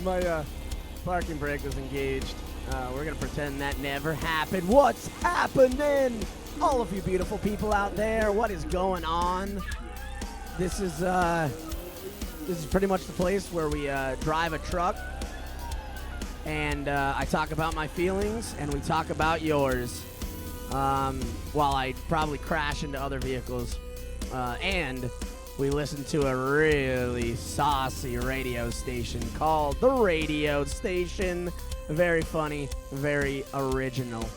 My parking brake was engaged. We're going to pretend that never happened. What's happening? All of you beautiful people out there, what is going on? This is pretty much the place where we drive a truck, and I talk about my feelings, and we talk about yours, while I probably crash into other vehicles, and we listen to a really saucy radio station called The Radio Station. Very funny, very original.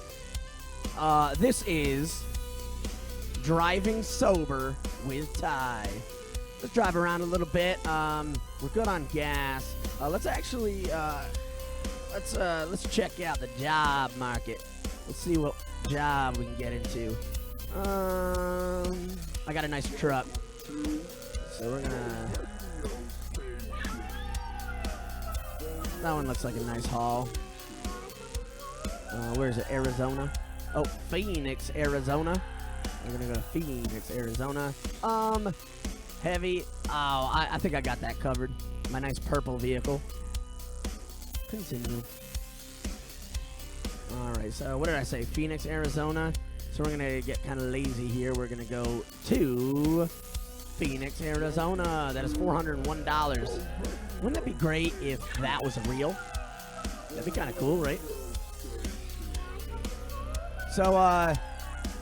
This is Driving Sober with Ty. Let's drive around a little bit. We're good on gas. Let's actually let's check out the job market. Let's see what job we can get into. I got a nice truck, so we're gonna. That one looks like a nice haul. Where is it? Arizona. Oh, Phoenix, Arizona. We're gonna go to Phoenix, Arizona. Heavy. Oh, I think I got that covered. My nice purple vehicle. Continue. All right. So what did I say? Phoenix, Arizona. So we're gonna get kind of lazy here. We're gonna go to Phoenix, Arizona. That is $401. Wouldn't it be great if that was real? That'd be kind of cool, right? So,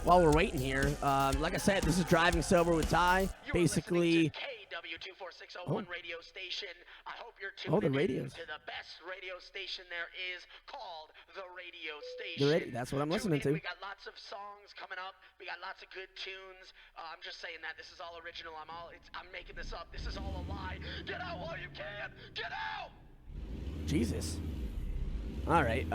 while we're waiting here, like I said, this is Driving Sober with Ty. Basically, KW24601 radio station. I hope you're tuning in to the best radio station there is, called The Radio Station. That's what I'm listening to. We got lots of songs coming up. We got lots of good tunes. I'm just saying that this is all original. I'm making this up. This is all a lie. Get out while you can. Get out. Jesus. All right.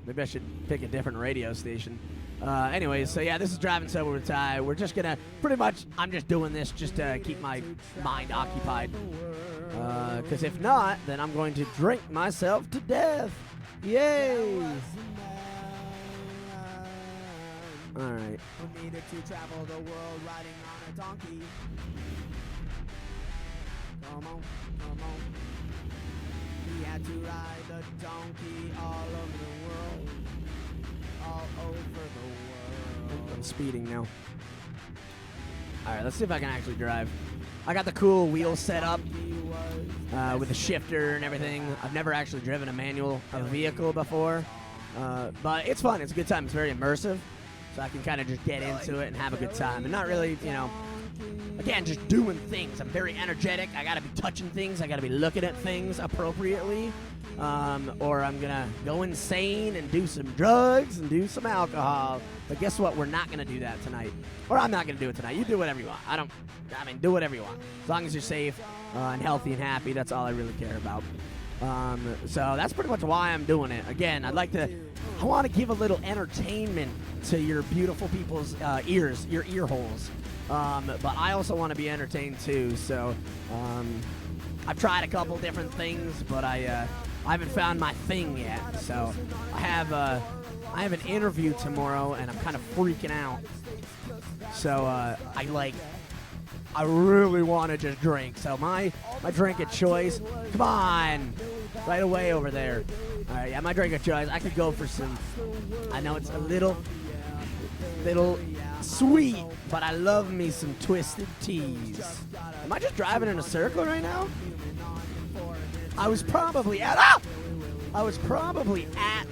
Maybe I should pick a different radio station. Anyways, so yeah, this is Driving Sober with Ty. We're just gonna, pretty much, I'm just doing this just to keep my mind occupied. Because if not, then I'm going to drink myself to death. Yay! All right. Who needed to travel the world riding on a donkey? Come on, come on. He had to ride the donkey all over the world. All over the world. I'm speeding now. Alright, let's see if I can actually drive. I got the cool wheels set up with the shifter and everything. I've never actually driven a manual of a vehicle before. But it's fun. It's a good time. It's very immersive. So I can kind of just get into it and have a good time. And not really, you know, again, just doing things. I'm very energetic. I got to be touching things. I got to be looking at things appropriately. Or I'm going to go insane and do some drugs and do some alcohol. But guess what? We're not going to do that tonight. Or I'm not going to do it tonight. You do whatever you want. Do whatever you want. As long as you're safe and healthy and happy, that's all I really care about. So that's pretty much why I'm doing it. Again, I want to give a little entertainment to your beautiful people's ears, your ear holes. But I also want to be entertained too. So I've tried a couple different things, but I haven't found my thing yet. So I have an interview tomorrow, and I'm kind of freaking out. So I really want to just drink. So my drink of choice, come on, right away over there. All right, yeah, my drink of choice, I could go for some, I know it's a little sweet, but I love me some twisted teas. Am I just driving in a circle right now? I was probably at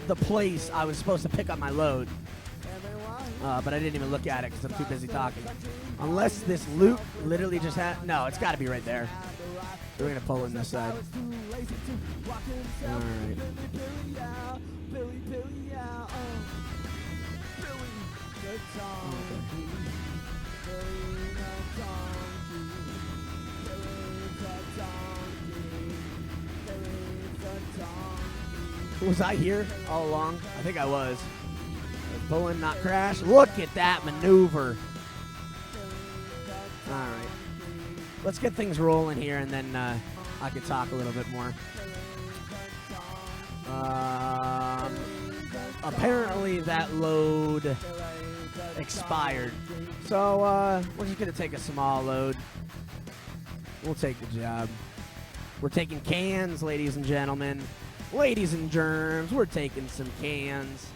the place I was supposed to pick up my load. But I didn't even look at it because I'm too busy talking. Unless this loop literally just had... No, it's got to be right there. We're going to pull in this side. All right. Was I here all along? I think I was. Pull in, not crash. Look at that maneuver. All right. Let's get things rolling here, and then I can talk a little bit more. Apparently that load expired. So we're just going to take a small load. We'll take the job. We're taking cans, ladies and gentlemen. Ladies and germs, we're taking some cans.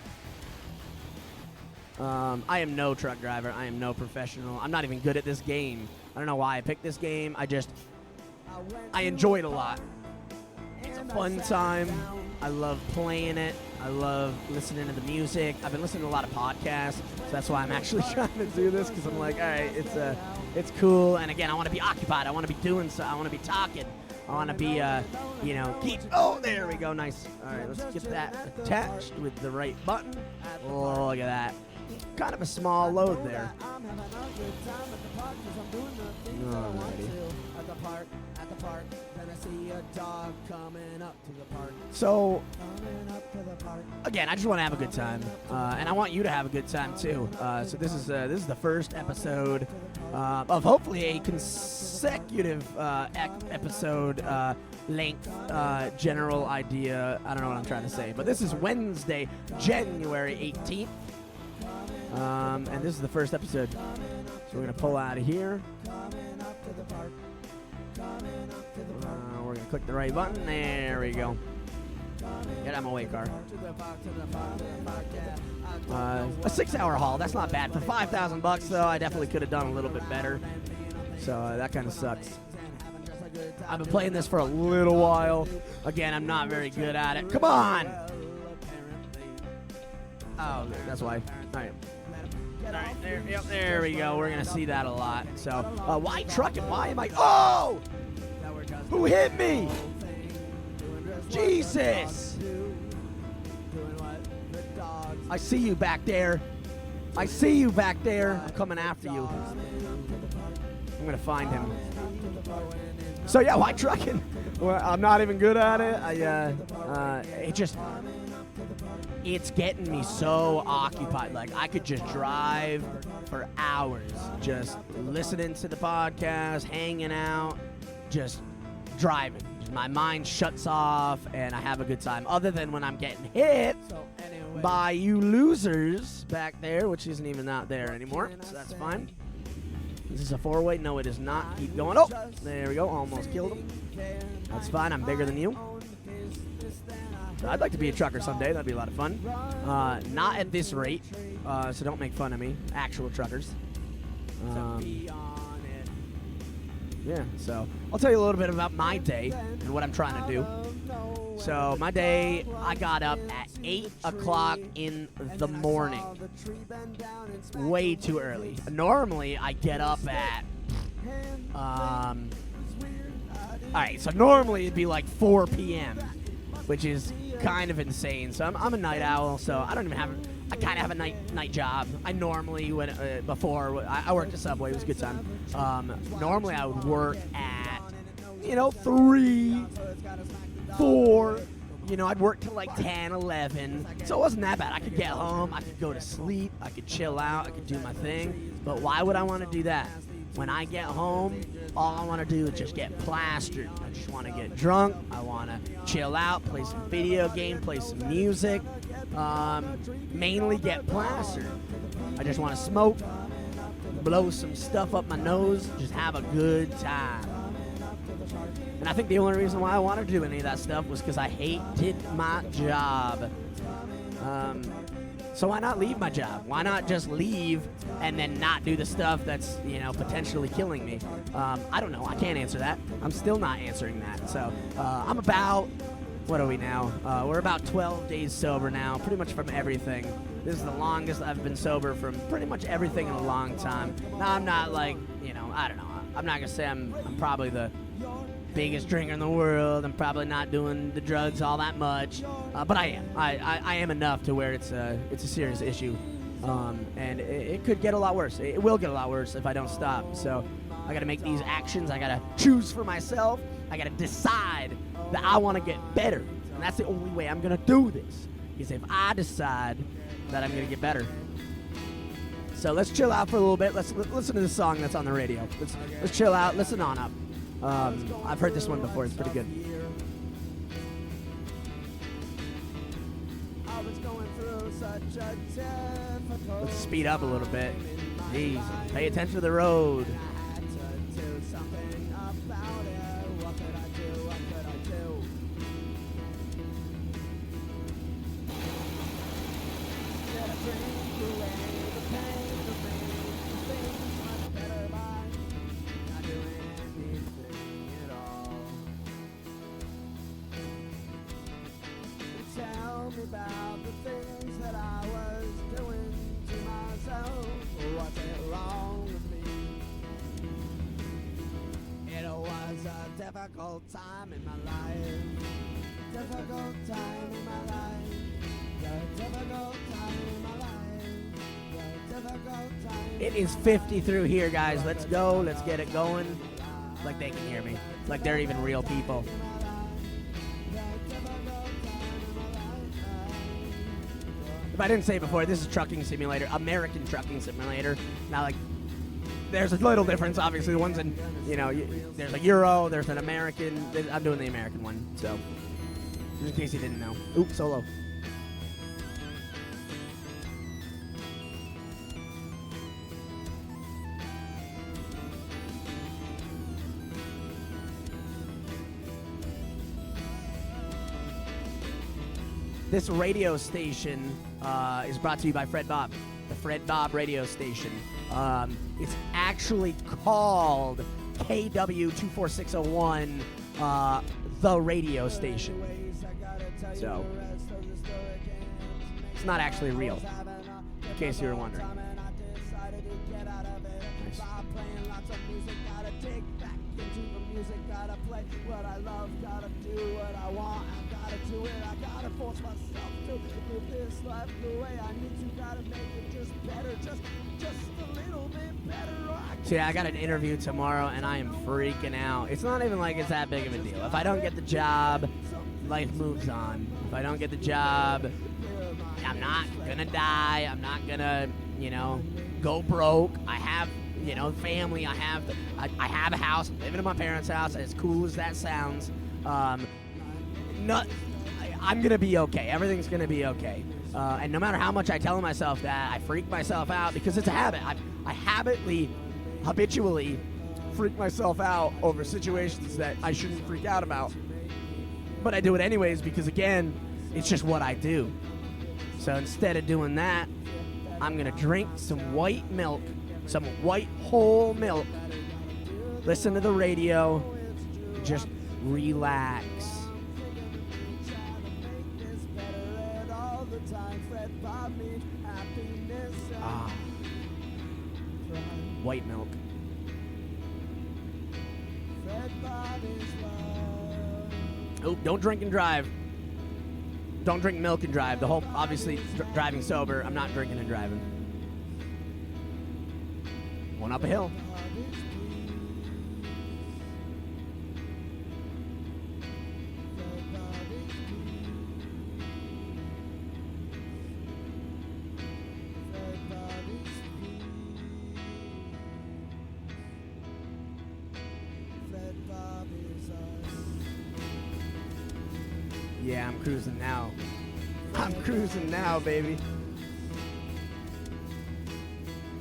I am no truck driver. I am no professional. I'm not even good at this game. I don't know why I picked this game. I enjoy it a lot. It's a fun time. I love playing it. I love listening to the music. I've been listening to a lot of podcasts, so that's why I'm actually trying to do this, because I'm like, all right, it's cool. And again, I want to be occupied. I want to be doing so. I want to be talking. I want to be, oh, there we go. Nice. All right, let's get that attached with the right button. Oh, look at that. Kind of a small load there. Alrighty. So, again, I just want to have a good time, and I want you to have a good time too. So this is the first episode of hopefully a consecutive episode length general idea. I don't know what I'm trying to say, but this is Wednesday, January 18th. And this is the first episode. So we're going to pull out of here. We're going to click the right button. There we go. Get out of my way, car. A 6-hour haul. That's not bad. For $5,000 though, I definitely could have done a little bit better. So that kind of sucks. I've been playing this for a little while. Again, I'm not very good at it. Come on! Oh, that's why. All right. All right, there we go. We're going to see that a lot. So, why trucking? Why am I... Oh! Who hit me? Jesus! I see you back there. I see you back there. I'm coming after you. I'm going to find him. So, yeah, why trucking? Well, I'm not even good at it. It's getting me so occupied. Like, I could just drive for hours just listening to the podcast, hanging out, just driving. My mind shuts off, and I have a good time. Other than when I'm getting hit by you losers back there, which isn't even out there anymore, so that's fine. Is this a four-way? No, it is not. Keep going. Oh, there we go. Almost killed him. That's fine. I'm bigger than you. I'd like to be a trucker someday. That'd be a lot of fun. Not at this rate, so don't make fun of me, actual truckers. Yeah, so I'll tell you a little bit about my day and what I'm trying to do. So my day, I got up at 8 o'clock in the morning. Way too early. Normally, I get up at... Alright, so normally it'd be like 4 p.m., which is kind of insane. So I'm a night owl, so I don't even have... I kind of have a night job. I normally, before I worked at Subway, it was a good time. Normally I would work at, 3, 4, I'd work till like 10, 11. So it wasn't that bad. I could get home, I could go to sleep, I could chill out, I could do my thing. But why would I want to do that? When I get home, all I want to do is just get plastered. I just want to get drunk. I want to chill out, play some video game, play some music. Mainly get plastered. I just want to smoke, blow some stuff up my nose, just have a good time. And I think the only reason why I wanted to do any of that stuff was because I hated my job. So why not leave my job? Why not just leave and then not do the stuff that's, potentially killing me? I don't know. I can't answer that. I'm still not answering that. So I'm about, what are we now? We're about 12 days sober now, pretty much from everything. This is the longest I've been sober from pretty much everything in a long time. Now, I'm not like, I don't know. I'm not going to say I'm probably the biggest drinker in the world. I'm probably not doing the drugs all that much, but I am. I am enough to where it's a serious issue, and it could get a lot worse. It will get a lot worse if I don't stop. So I got to make these actions. I got to choose for myself. I got to decide that I want to get better, and that's the only way I'm gonna do this. Is if I decide that I'm gonna get better. So let's chill out for a little bit. Let's listen to the song that's on the radio. Let's chill out. Listen on up. I've heard this one before. It's pretty good. Let's speed up a little bit. Jeez, pay attention to the road. difficult time in my life. Difficult time in my life. The difficult time in my life. The difficult time. It is 50 through here, guys. Let's go. Let's get it going. Like they can hear me. Like they're even real people. If I didn't say it before, this is Trucking Simulator, American Trucking Simulator. Now, like, there's a little difference, obviously. The one's in, there's a Euro, there's an American. I'm doing the American one, so just in case you didn't know. Oops, solo. This radio station is brought to you by Fred Bob, the Fred Bob radio station. It's actually called KW24601 The Radio Station. So, it's not actually real, in case you were wondering. Nice. Gotta play what I love, gotta do what I want, I gotta do it, I gotta force myself to live this life the way I need to, gotta make it just better, just a little bit better. See, I got an interview tomorrow and I am freaking out. It's not even like it's that big of a deal. If I don't get the job, life moves on. If I don't get the job, I'm not gonna die, I'm not gonna, go broke. I have family. I have a house. I'm living in my parents' house. As cool as that sounds, I'm gonna be okay. Everything's gonna be okay. And no matter how much I tell myself that, I freak myself out because it's a habit. I habitually freak myself out over situations that I shouldn't freak out about. But I do it anyways because, again, it's just what I do. So instead of doing that, I'm gonna drink some white milk. Some white whole milk. Listen to the radio. Just relax. White milk. Oh, don't drink and drive. Don't drink milk and drive. The whole, obviously, driving sober. I'm not drinking and driving. Going up a hill. Yeah, I'm cruising now. I'm cruising now, baby.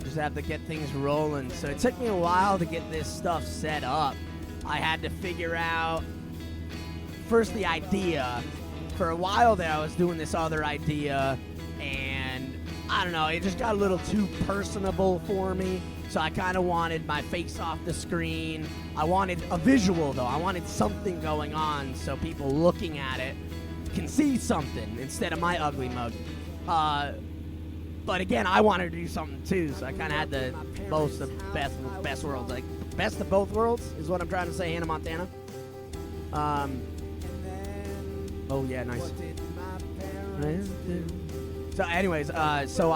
Just have to get things rolling. So it took me a while to get this stuff set up. I had to figure out first the idea. For a while there I was doing this other idea and I don't know, it just got a little too personable for me. So I kind of wanted my face off the screen. I wanted a visual though. I wanted something going on so people looking at it can see something instead of my ugly mug. But again, I wanted to do something too, so I kind of had the most of best worlds. Like, best of both worlds is what I'm trying to say, Hannah Montana. Oh yeah, nice. So anyways, so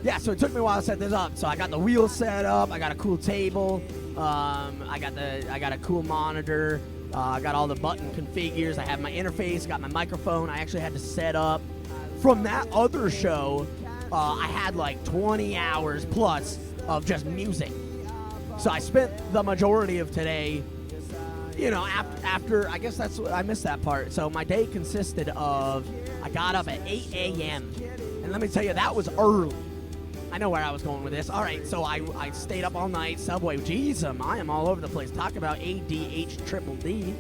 it took me a while to set this up. So I got the wheels set up, I got a cool table, I got a cool monitor, I got all the button configures, I have my interface, got my microphone. I actually had to set up. From that other show, I had like 20 hours plus of just music. So I spent the majority of today, after, I guess I missed that part. So my day consisted of, I got up at 8 a.m. And let me tell you, that was early. I know where I was going with this. All right, so I stayed up all night, Subway. Jeez, I am all over the place. Talk about ADHDD.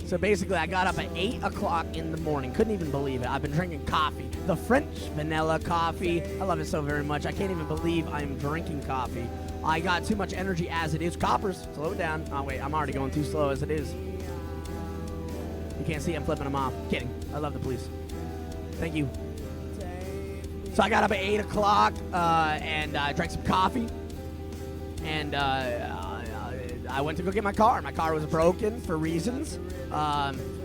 So basically, I got up at 8 o'clock in the morning. Couldn't even believe it. I've been drinking coffee. The French vanilla coffee. I love it so very much. I can't even believe I'm drinking coffee. I got too much energy as it is. Coppers, slow it down. Oh, wait, I'm already going too slow as it is. You can't see I'm flipping them off. Kidding. I love the police. Thank you. So I got up at 8 o'clock and I drank some coffee. And I I went to go get my car. My car was broken for reasons.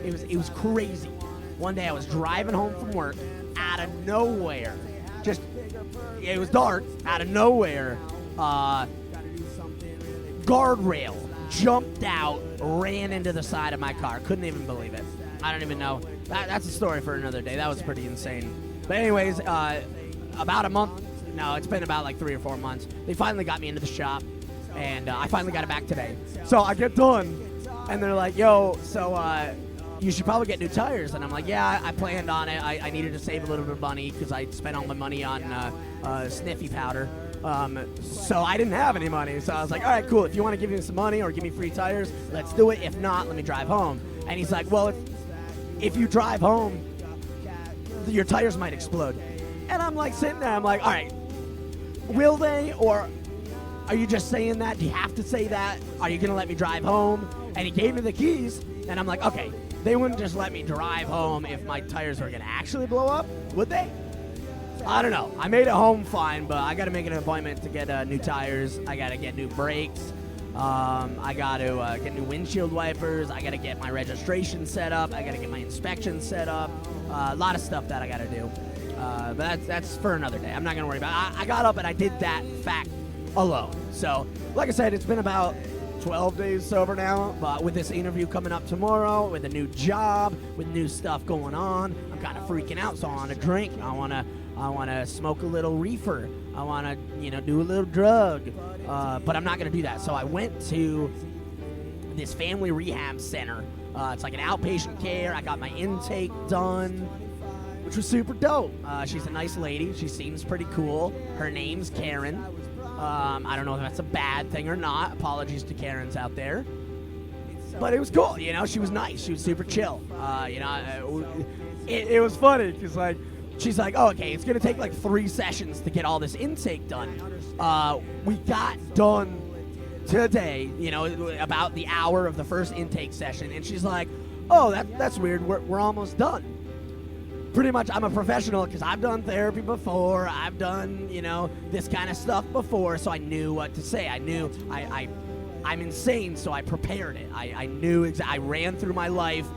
It was crazy. One day I was driving home from work, out of nowhere, it was dark, out of nowhere, guardrail jumped out, ran into the side of my car. Couldn't even believe it. I don't even know. That's a story for another day. That was pretty insane. But anyways, about a month, no, it's been about like 3 or 4 months. They finally got me into the shop, and I finally got it back today. So I get done, and they're like, yo, so you should probably get new tires. And I'm like, yeah, I planned on it. I needed to save a little bit of money because I spent all my money on sniffy powder. So I didn't have any money. So I was like, all right, cool. If you want to give me some money or give me free tires, let's do it. If not, let me drive home. And he's like, well, if you drive home, your tires might explode. And I'm like sitting there, I'm like, all right, will they, or are you just saying that? Do you have to say that? Are you going to let me drive home? And he gave me the keys, and I'm like, okay, they wouldn't just let me drive home if my tires were going to actually blow up, would they? I don't know. I made it home fine, but I got to make an appointment to get new tires. I got to get new brakes. I got to get new windshield wipers. I got to get my registration set up. I got to get my inspection set up. A lot of stuff that I got to do. But that's for another day. I'm not going to worry about it. I got up and I did that fact alone. So, like I said, it's been about 12 days sober now, but with this interview coming up tomorrow, with a new job, with new stuff going on, I'm kind of freaking out, so I want to drink. I want to smoke a little reefer. I want to, do a little drug, but I'm not going to do that. So I went to this family rehab center. It's like an outpatient care. I got my intake done, which was super dope. She's a nice lady. She seems pretty cool. Her name's Karen. I don't know if that's a bad thing or not. Apologies to Karens out there. But it was cool, she was nice. She was super chill. It was funny because, she's like, oh, okay, it's going to take 3 sessions to get all this intake done. We got done today, about the hour of the first intake session. And she's like, oh, that's weird. We're almost done. Pretty much, I'm a professional because I've done therapy before. I've done, this kind of stuff before, so I knew what to say. I knew I'm insane, so I prepared it. I knew I ran through my life,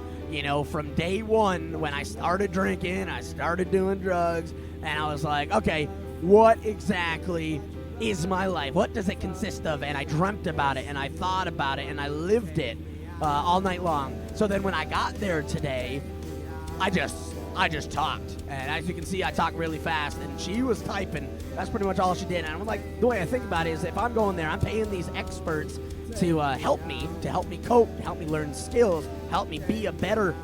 from day one when I started drinking, I started doing drugs, and I was like, okay, what exactly is my life? What does it consist of? And I dreamt about it, and I thought about it, and I lived it all night long. So then when I got there today, I just talked, and as you can see, I talk really fast, and she was typing. That's pretty much all she did. And I'm like, the way I think about it is, if I'm going there, I'm paying these experts to help me cope, to help me learn skills, help me be a better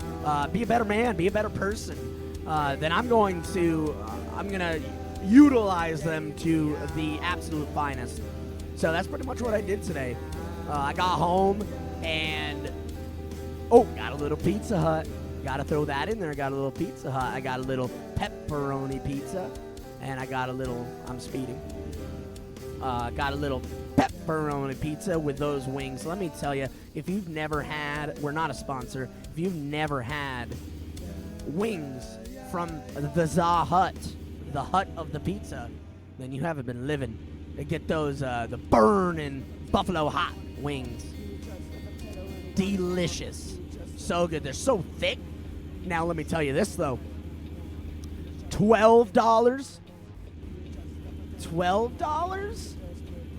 man, be a better person. Then I'm gonna utilize them to the absolute finest. So that's pretty much what I did today. I got home and got a little Pizza Hut. Got to throw that in there. I got a little Pizza Hut. I got a little pepperoni pizza. And I got a little, I'm speeding. Got a little pepperoni pizza with those wings. Let me tell you, if you've never had, we're not a sponsor, if you've never had wings from the Hut, the hut of the pizza, then you haven't been living. They get those, the burning buffalo hot wings. Delicious. So good. They're so thick. Now let me tell you this though. $12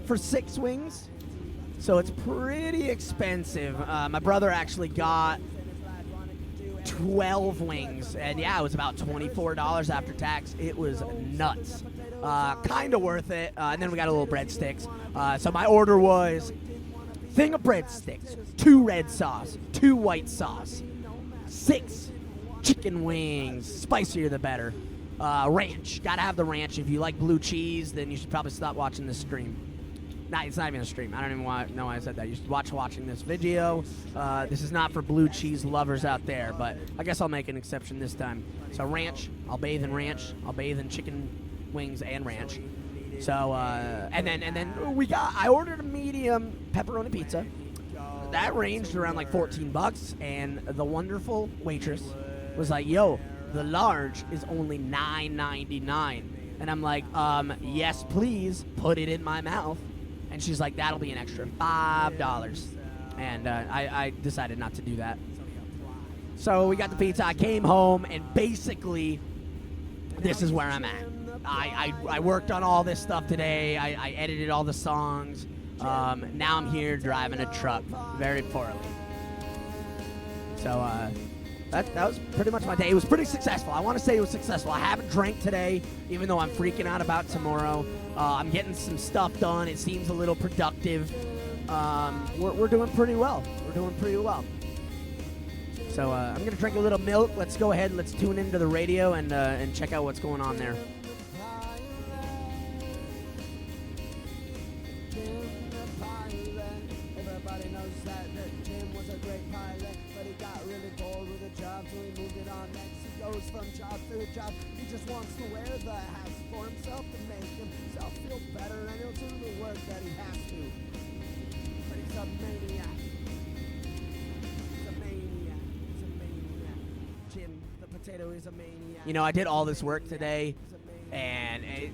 for 6 wings. So it's pretty expensive. My brother actually got 12 wings, and yeah, it was about $24 after tax. It was nuts. Kind of worth it. And then we got a little breadsticks. So my order was thing of breadsticks, 2 red sauce, 2 white sauce, 6 chicken wings, spicier the better. Ranch, gotta have the ranch. If you like blue cheese, then you should probably stop watching this stream. Nah, it's not even a stream. I don't even know why I said that. You should watching this video. This is not for blue cheese lovers out there, but I guess I'll make an exception this time. So ranch, I'll bathe in ranch. I'll bathe in chicken wings and ranch. So, and then I ordered a medium pepperoni pizza. That ranged around $14, and the wonderful waitress was like, yo, the large is only $9.99. And I'm like, yes, please, put it in my mouth. And she's like, that'll be an extra $5. and I decided not to do that. So we got the pizza. I came home, and basically, this is where I'm at. I worked on all this stuff today. I edited all the songs. Now I'm here driving a truck very poorly. So that was pretty much my day. It was pretty successful. I want to say it was successful. I haven't drank today, even though I'm freaking out about tomorrow. I'm getting some stuff done. It seems a little productive. We're doing pretty well. We're doing pretty well. So I'm going to drink a little milk. Let's go ahead and let's tune into the radio and check out what's going on there. Everybody knows that Jim was a great pilot, but he got really bored with the job, so he moved it on next. He goes from job to job. He just wants to wear the hats for himself to make himself feel better, and he'll do the work that he has to. But he's a maniac. He's a maniac. He's a maniac. Jim, the potato, is a maniac. You know, I did all this work today, and it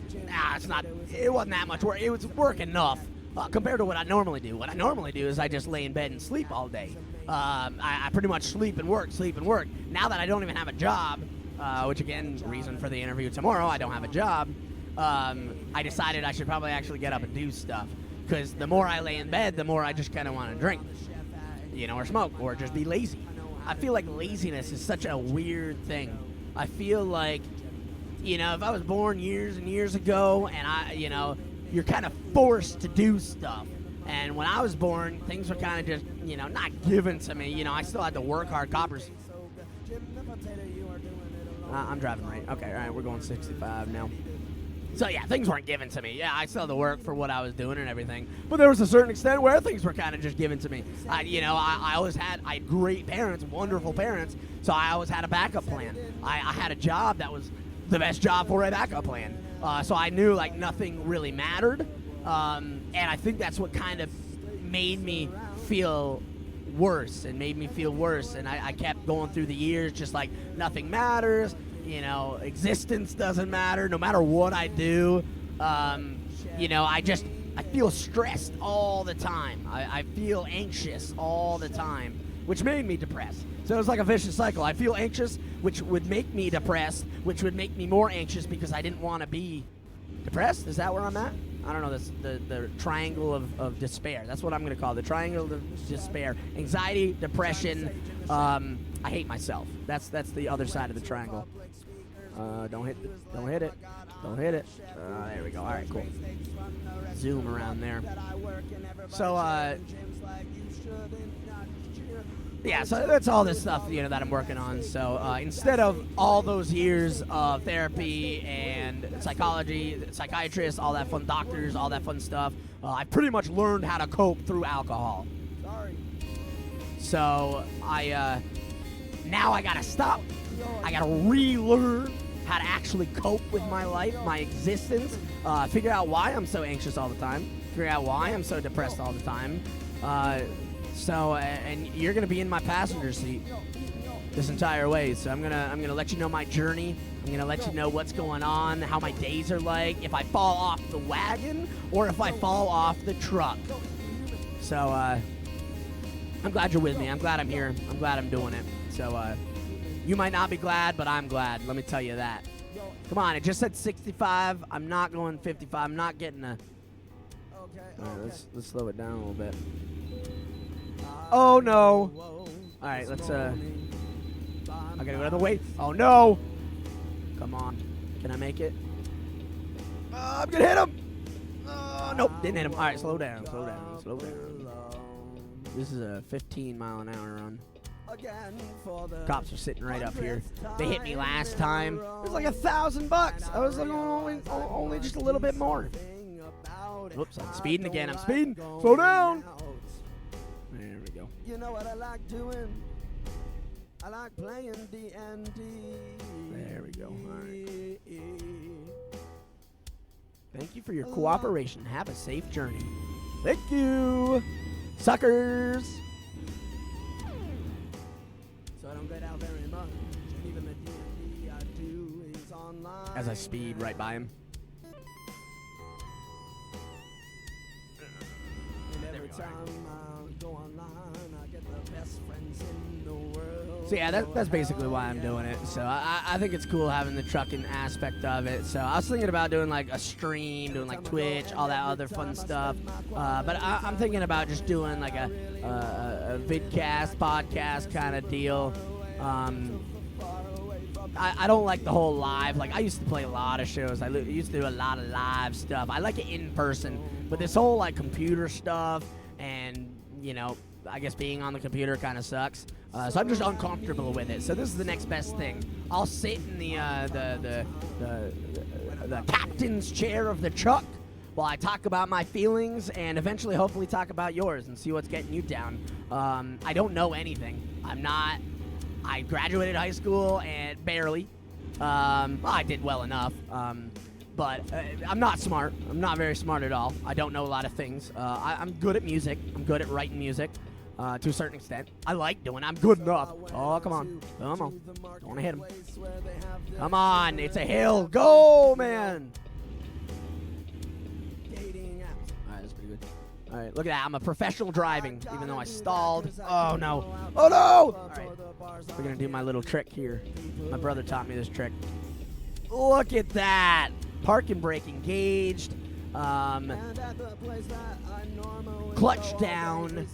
wasn't that much work. It was work enough compared to what I normally do. What I normally do is I just lay in bed and sleep all day. I pretty much sleep and work. Now that I don't even have a job, which again, reason for the interview tomorrow, I don't have a job, I decided I should probably actually get up and do stuff. Because the more I lay in bed, the more I just kind of want to drink, or smoke, or just be lazy. I feel like laziness is such a weird thing. I feel like, if I was born years and years ago, and you're kind of forced to do stuff. And when I was born, things were kind of just, not given to me. I still had to work hard. Coppers. I'm driving right. Okay, all right, we're going 65 now. So, yeah, things weren't given to me. Yeah, I still had to work for what I was doing and everything. But there was a certain extent where things were kind of just given to me. I always had great parents, wonderful parents, so I always had a backup plan. I had a job that was the best job for a backup plan. So I knew, nothing really mattered. And I think that's what kind of made me feel worse and made me feel worse. And I kept going through the years just like nothing matters. Existence doesn't matter no matter what I do. I feel stressed all the time. I feel anxious all the time, which made me depressed. So it was like a vicious cycle. I feel anxious, which would make me depressed, which would make me more anxious because I didn't want to be depressed. Is that where I'm at? I don't know. This the triangle of despair. That's what I'm going to call it, the triangle of despair. Anxiety, depression. I hate myself. That's the other side of the triangle. Don't hit it. There we go. All right, cool. Zoom around there. So yeah, so that's all this stuff, that I'm working on. So instead of all those years of therapy and psychology, psychiatrists, all that fun, doctors, all that fun stuff, I pretty much learned how to cope through alcohol. So now I gotta stop. I gotta relearn how to actually cope with my life, my existence, figure out why I'm so anxious all the time, figure out why I'm so depressed all the time. And you're gonna be in my passenger seat this entire way. So I'm gonna let you know my journey. I'm gonna let you know what's going on, how my days are like, if I fall off the wagon or if I fall off the truck. So I'm glad you're with me. I'm glad I'm here. I'm glad I'm doing it. So you might not be glad, but I'm glad. Let me tell you that. Come on, it just said 65. I'm not going 55. I'm not getting a. All right, let's slow it down a little bit. Oh no! All right, let's I gotta go to the way. Oh no! Come on, can I make it? I'm gonna hit him! Nope, didn't hit him. All right, slow down. This is a 15-mile-an-hour run. Cops are sitting right up here. They hit me last time. It was like $1,000. I was like only just a little bit more. Whoops, I'm speeding again. I'm speeding. Slow down. There we go. You know what I like doing? I like playing D&D. There we go. All right. Thank you for your cooperation. Have a safe journey. Thank you, suckers. So I don't get out very much. Even the D&D I do is online. As I speed right by him. And every time I go online, So yeah, that's basically why I'm doing it. So I think it's cool having the trucking aspect of it. So I was thinking about doing like a stream, doing like Twitch, all that other fun stuff. But I'm thinking about just doing like a vidcast, podcast kind of deal. I don't like the whole live. Like, I used to play a lot of shows. I used to do a lot of live stuff. I like it in person. But this whole, like, computer stuff and, you know, I guess being on the computer kind of sucks. So I'm just uncomfortable with it. So this is the next best thing. I'll sit in the captain's chair of the truck while I talk about my feelings and eventually hopefully talk about yours and see what's getting you down. I don't know anything. I graduated high school and barely. I did well enough. But I'm not smart. I'm not very smart at all. I don't know a lot of things. I'm good at music. I'm good at writing music to a certain extent. I like doing it. I'm good enough. Oh, come on. Come on. Don't want to hit him. Come on. It's a hill. Go, man. All right, that's pretty good. All right, look at that. I'm a professional driving, even though I stalled. Oh, no. Oh, no. All right. We're going to do my little trick here. My brother taught me this trick. Look at that. Park and brake engaged. Clutch down.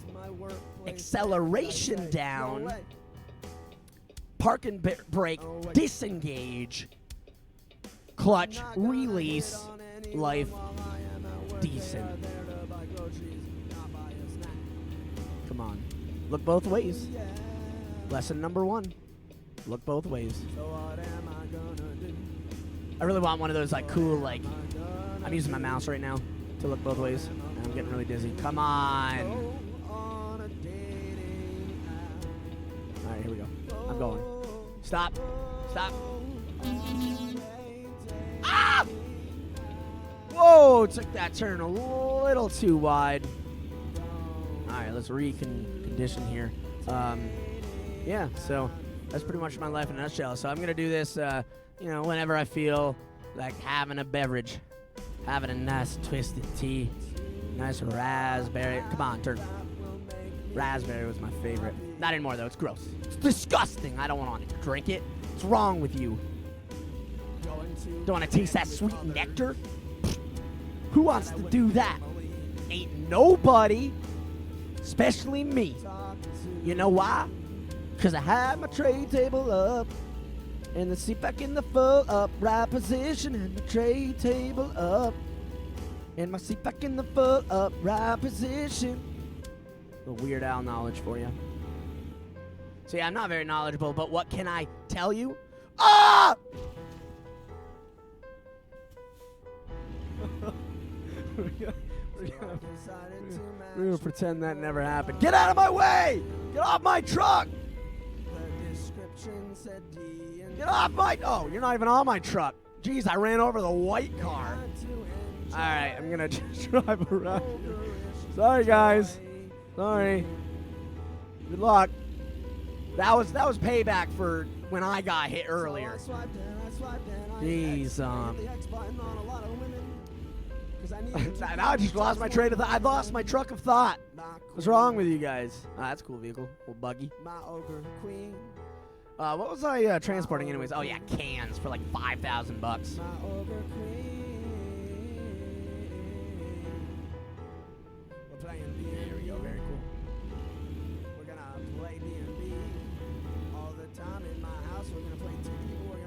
Acceleration down. Park and brake disengage. Clutch release. Life decent. Come on. Look both ways. Lesson number 1. Look both ways. I really want one of those like cool like I'm using my mouse right now to look both ways. And I'm getting really dizzy. Come on. Alright, here we go. I'm going. Stop. Stop. Ah! Whoa, took that turn a little too wide. Alright, let's recondition here. Yeah, so that's pretty much my life in a nutshell. So I'm going to do this, you know, whenever I feel like having a beverage. Having a nice twisted tea. Nice raspberry. Come on, turn. Raspberry was my favorite. Not anymore, though. It's gross. It's disgusting. I don't want to drink it. What's wrong with you? Don't want to taste that sweet nectar? Who wants to do that? Ain't nobody. Especially me. You know why? Because I had my tray table up and the seat back in the full upright position and the tray table up and my seat back in the full upright position. The Weird Al knowledge for you. So yeah, I'm not very knowledgeable, but what can I tell you? Ah! We're gonna pretend that never happened. Get out of my way! Get off my truck! Get off my... Oh, you're not even on my truck. Jeez, I ran over the white car. Alright, I'm gonna just drive around. Sorry, guys. Sorry. Good luck. That was payback for when I got hit earlier. Jeez, now I just lost my train of thought. I lost my truck of thought. What's wrong with you guys? That's a cool vehicle. Little buggy. What was I transporting anyways? Oh yeah, cans for like $5,000. There we go. Very cool. We're gonna play D&D all the time in my house. We're gonna play 2 people. We're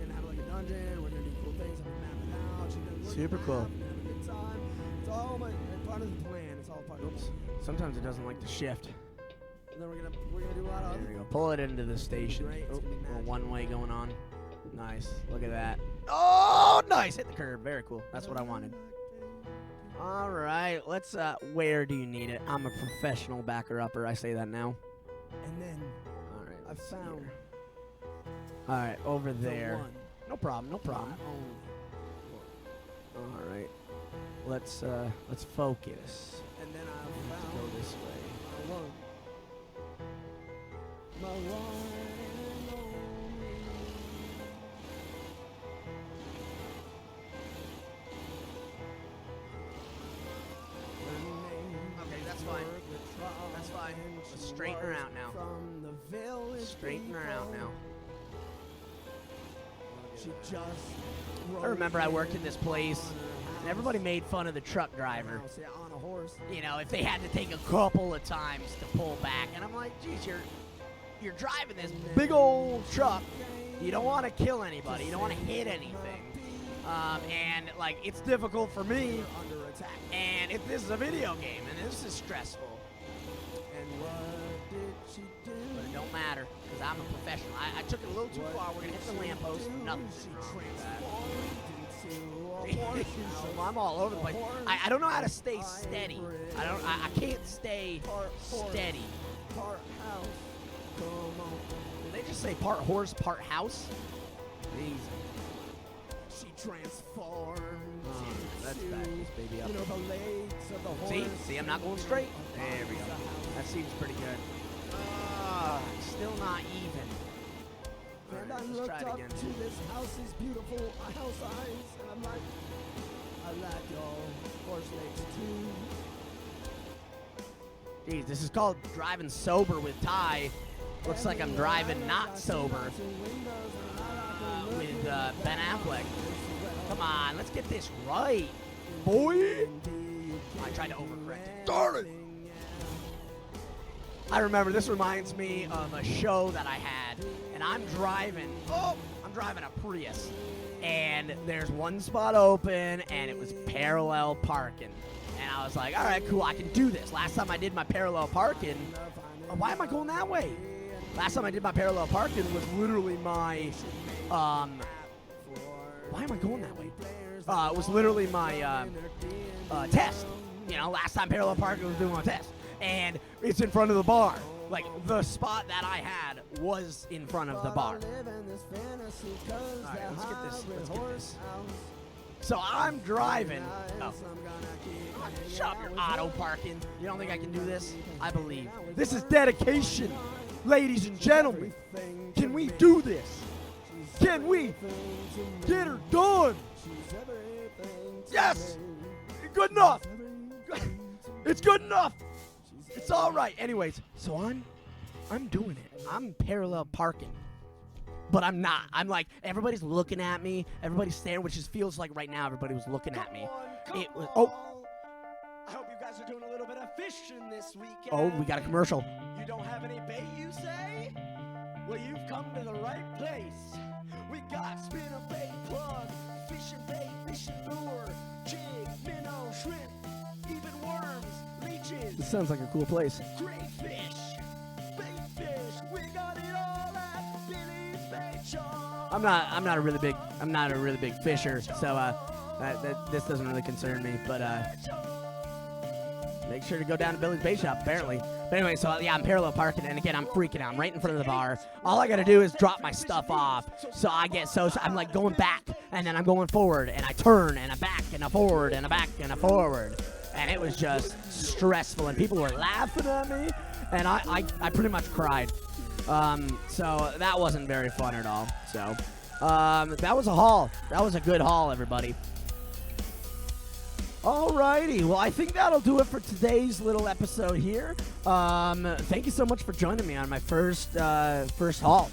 gonna have like a dungeon. We're gonna do cool things. Super cool. It's all part of the plan. It's all part of the plan. Sometimes it doesn't like to shift. And then we're gonna do a lot of other. There we go. Pull it into the station. Oh, little one-way going on. Nice. Look at that. Oh, nice. Hit the curb. Very cool. That's what I wanted. All right. Let's. Where do you need it? I'm a professional backer-upper. I say that now. And then. All right. I found. All right. Over there. No problem. No problem. All right. Let's focus. And then I found. Go this way. My one and only. Okay, that's fine. That's It's fine. Let's straighten her out now. From the village Straighten her out now. She just I remember I worked in this place, and everybody made fun of the truck driver. on a horse. You know, if they had to take a couple of times to pull back. And I'm like, geez, you're driving this big old truck. You don't want to kill anybody. You don't want to hit anything. And, like, it's difficult for me. Under attack. And if this is a video game, and this is stressful. And what did she do? But it don't matter, because I'm a professional. I took it a little too far. We're going to hit the lamppost. Nothing's wrong with that. I'm all over the place. I don't know how to stay steady. I can't stay steady. Part house. Come on. Did they just say part horse, part house? Easy. She transformed. Let's back this baby up. You know, the legs of the horse. See, I'm not going straight. There we go. That seems pretty good. Still not even. And All right, I let's looked try it up again. to this house's beautiful house eyes, and I'm like, I like your horse legs too. Jeez, this is called driving sober with Ty. Looks like I'm driving not sober with Ben Affleck. Come on, let's get this right, boy. I tried to overcorrect it. Darn it! I remember this reminds me of a show that I had, and I'm driving a Prius, and there's one spot open, and it was parallel parking. And I was like, all right, cool, I can do this. Last time I did my parallel parking, why am I going that way? Last time I did my parallel parking was literally my, why am I going that way? It was literally my test. You know, last time parallel parking was doing my test. And it's in front of the bar. Like, the spot that I had was in front of the bar. Alright, let's get this. So I'm driving. Oh. Shut up, your auto parking. You don't think I can do this? I believe. This is dedication, ladies and gentlemen. Can we do this? Can we get her done? Yes! Good enough! It's good enough! It's all right. Anyways, so I'm doing it. I'm parallel parking. But I'm not. I'm like, everybody's looking at me. Everybody's staring, which just feels like right now everybody was looking at me. It was, I hope you guys are doing a little bit of fishing this weekend. oh, we got a commercial. You don't have any bait, you say? Well, you've come to the right place. We got spinner bait plug, fishing bait, fishing lure, jig, minnow, shrimp, even worms, leeches, This sounds like a cool place. crayfish, bait fish. We got it all at Billy's Bait Shop. I'm not a really big fisher, so this doesn't really concern me. But make sure to go down to Billy's Bait Shop, apparently. But anyway, so yeah, I'm parallel parking, and again, I'm freaking out. I'm right in front of the bar. All I gotta do is drop my stuff off, so I get so I'm like going back, and then I'm going forward, and I turn, and I back, and I forward, and I back, and I forward, and it was just stressful, and people were laughing at me, and I pretty much cried. So that wasn't very fun at all. So that was a haul. That was a good haul, everybody. Alrighty, well, I think that'll do it for today's little episode here. Thank you so much for joining me on my first haul.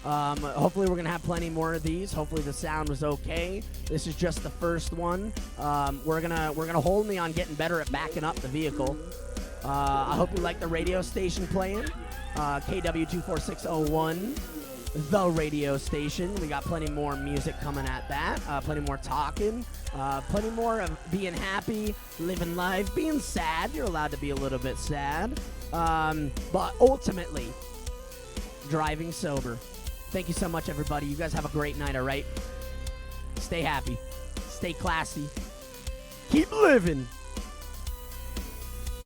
Hopefully we're gonna have plenty more of these. Hopefully the sound was okay. This is just the first one. We're gonna hold me on getting better at backing up the vehicle. I hope you like the radio station playing. KW24601, the radio station. We got plenty more music coming at that. Plenty more talking. Plenty more of being happy, living life, being sad. You're allowed to be a little bit sad. But ultimately, driving sober. Thank you so much, everybody. You guys have a great night, all right? Stay happy. Stay classy. Keep living.